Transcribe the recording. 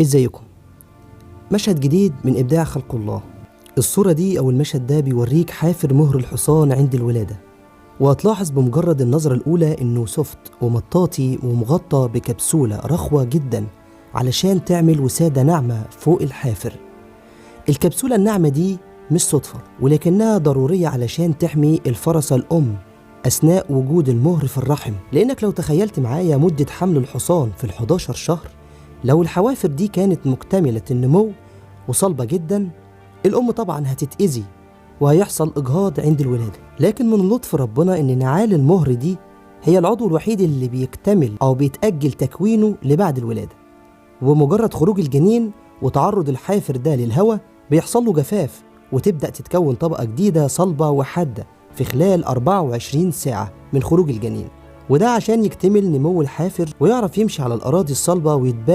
ازيكم؟ مشهد جديد من إبداع خلق الله. الصورة دي أو المشهد ده بيوريك حافر مهر الحصان عند الولادة، وهتلاحظ بمجرد النظرة الأولى إنه سوفت ومطاطي ومغطى بكبسولة رخوة جدا علشان تعمل وسادة ناعمة فوق الحافر. الكبسولة الناعمة دي مش صدفة، ولكنها ضرورية علشان تحمي الفرسة الأم أثناء وجود المهر في الرحم. لأنك لو تخيلت معايا مدة حمل الحصان في ال11 شهر، لو الحوافر دي كانت مكتملة النمو وصلبة جدا، الأم طبعا هتتأذي وهيحصل إجهاض عند الولادة. لكن من لطف ربنا إن نعال المهر دي هي العضو الوحيد اللي بيكتمل أو بيتأجل تكوينه لبعد الولادة، وبمجرد خروج الجنين وتعرض الحافر ده للهواء بيحصل له جفاف، وتبدأ تتكون طبقة جديدة صلبة وحادة في خلال 24 ساعة من خروج الجنين. وده عشان يكتمل نمو الحافر ويعرف يمشي على الأراضي الصلبة ويتباعد